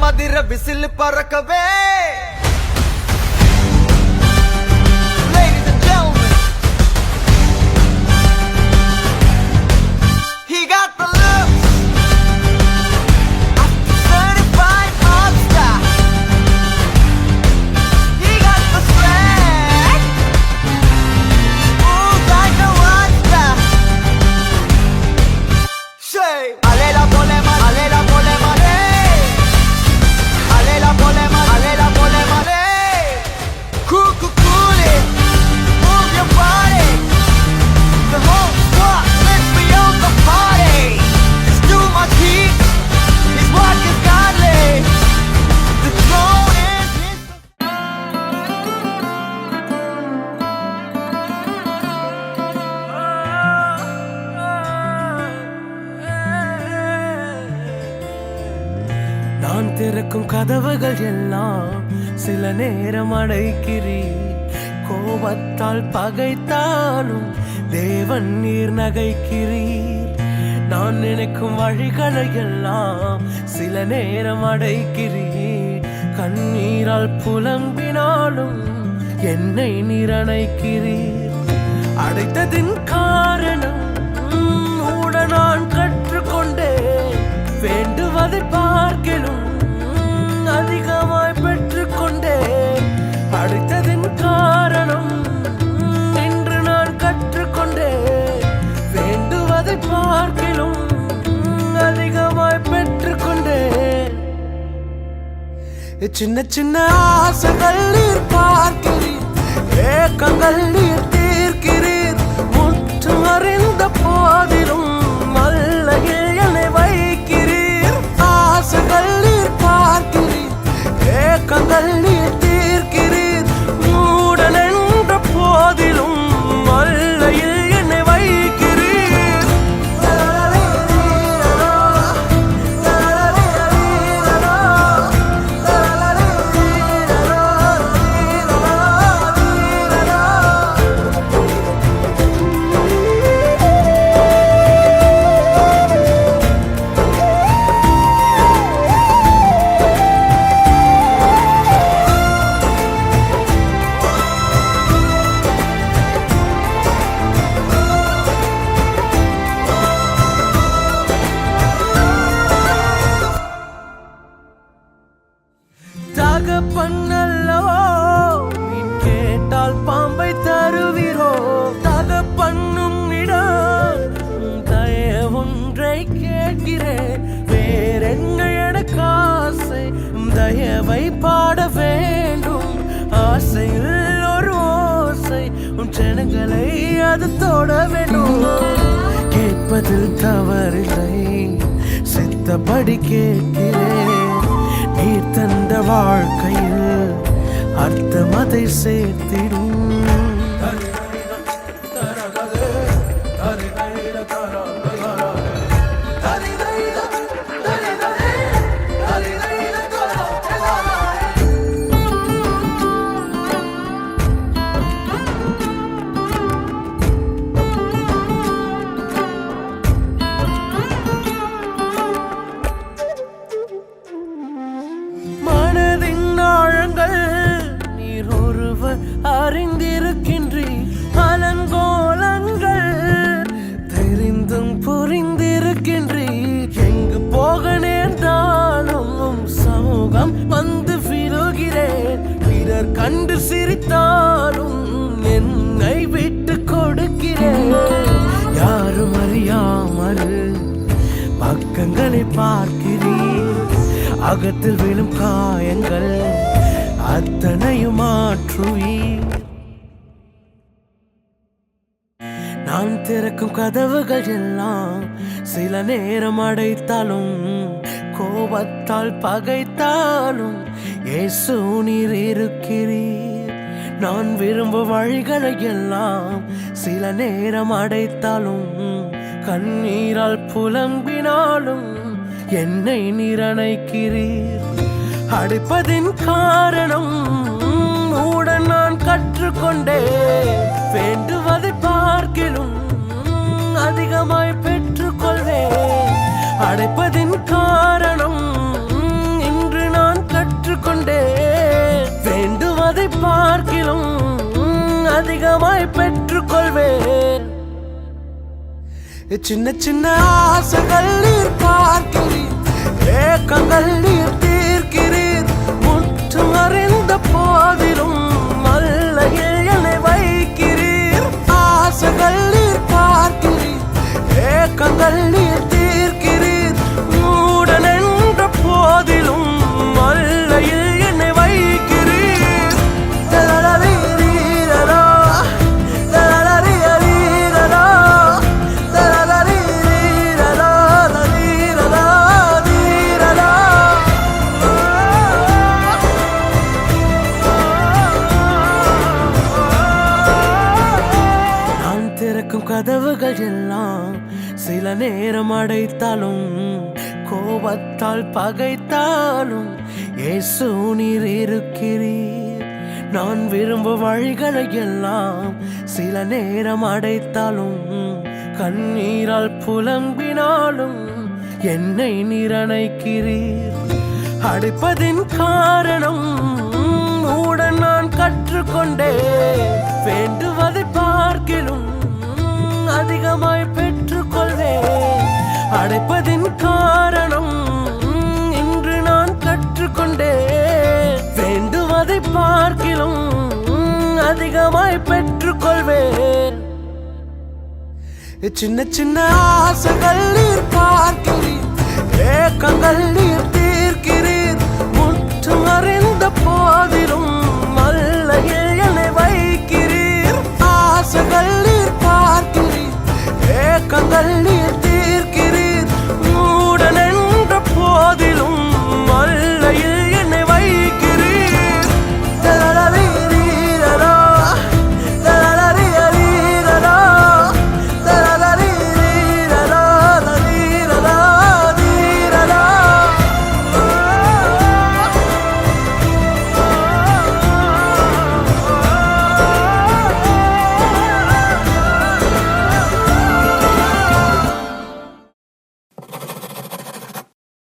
மதிர whistle பறக்கவே நான் திறக்கும் கதவுகள் எல்லாம் சில நேரம் அடைக்கிறீர். கோபத்தால் பகைத்தாலும் தேவன் நீர் நகைக்கிறீர். நான் நினைக்கும் வழிகளை எல்லாம் சில நேரம் அடைக்கிறீர். கண்ணீரால் புலம்பினாலும் என்னை நீர் அணைக்கிறீர். அடைத்ததின் காரணம் கூட நான் கற்றுக்கொண்டேன். வேண்டுவதை பார்க்கலும் அதிகமாய் பெற்றுக்கொண்டேன். அடைத்ததின் காரணம் என்று நான் கற்றுக்கொண்டேன். வேண்டுவதை பார்க்கலும் அதிகமாய் பெற்றுக்கொண்டேன். சின்ன சின்ன ஆசைகள் நீர் பார்க்கிறீர். ஏக்கங்கள் நீர் தீர்க்கிறீர். முற்றும் அறிந்த போதிலும் மல்லையில் என்னை வைக்கிறீர். ஆசைகள் நீர் பார்க்கிறீர். ஏக்கங்கள் நீர் தீர்க்கிறீர். மூடன் என்ற போதிலும் மல்லையில் என்னை வைக்கிறீர். தகப்பன்னல்லவோ மீன் கேட்டால் பாம்பை தருவீரோ? தகப்பன்னும் இடம் தயவொன்றை கேட்கிறேன். வேறென்ன எனக்கு ஆசை? தயவை பாட வேண்டும். ஆசையில் ஒரு ஓசை உன் ஜனங்களை அது தொட வேண்டும். கேட்பதில் தவறில்லை, சித்தப்படி கேட்கிறேன். நீர் தந்த வாழ்க்கையில் அர்த்தம் அதை சேர்த்திடும். நீர் ஒருவர் அறிந்திருக்கின்றீர். அலங்கோலங்கள் தெரிந்தும் புரிந்திருக்கின்றீர். எங்கு போக நேர்ந்தாலும் சமூகம் வந்து விழுகிறேன். பிறர் கண்டு சிரித்தாலும் என்னை விட்டு கொடுக்கிறேன். யாரும் அறியாமல் பக்கங்களை பார்க்கிறீர். அகத்தில் விழும் காயங்கள் அத்தனையும் மாற்றுவீர். நான் திறக்கும் கதவுகள் எல்லாம் சில நேரம் அடைத்தாலும் கோபத்தால் பகைத்தாலும் இயேசு நீர் இருக்கிறீர். நான் விரும்பும் வழிகளை எல்லாம் சில நேரம் அடைத்தாலும் கண்ணீரால் புலம்பினாலும் என்னை நீர் அணைக்கிறீர். அடைப்பதின் காரணம் உடன் நான் கற்றுக்கொண்டேன். வேண்டுவதை பார்க்கிலும் அதிகமாய் பெற்றுக்கொள்வேன். அடைப்பதின் காரணம் இன்று கற்றுக்கொண்டே வேண்டுவதை பார்க்கிலும் அதிகமாய் பெற்றுக்கொள்வேன். சின்ன சின்ன ஆசைகள் நீர் பார்க்கிறீர், ஏக்கங்கள் நீர் தீர்க்கிறீர். முற்றும் அறிந்த போதிலும் மல்லையில் என்னை வைக்கிறீர். ஆசைகள் நீர் பார்க்கிறீர், ஏக்கங்கள் நீர் தீர்க்கிறீர். மூடன் என்ற போதிலும் மல்லையில் என்னை வைக்கிறீர். தரரரீரரா, தரரரீரரா, தரரரீரரா, ரரீரரா, ரீரரா. நான் திறக்கும் கதவுகள் எல்லாம் சில நேரம் அடைத்தாலும் கோபத்தால் பகைத்தாலும் இயேசு நீர் இருக்கிறீர். நான் விரும்பும் வழிகளை எல்லாம் சில நேரம் அடைத்தாலும் கண்ணீரால் புலம்பினாலும் என்னை நீர் அணைக்கிறீர். அடைப்பதின் காரணம் உடன் நான் கற்றுக்கொண்டே வேண்டுவதை பார்க்கிலும் அதிகமாய் பெற்றுக்கொள்வேன். அடைப்பதின் காரணம் இன்று நான் கற்றுக்கொண்டே வேண்டுவதை பார்க்கிலும் அதிகமாய் பெற்றுக்கொள்வேன். சின்ன சின்ன ஆசைகள் நீர் பார்க்கிறீர், ஏக்கங்கள் நீர் தீர்க்கிறீர். முற்றும் அறிந்த போதிலும் மல்லையில் என்னை வைக்கிறீர். ஆசைகள் நீர் பார்க்கிறீர், ஏக்கங்கள் நீர்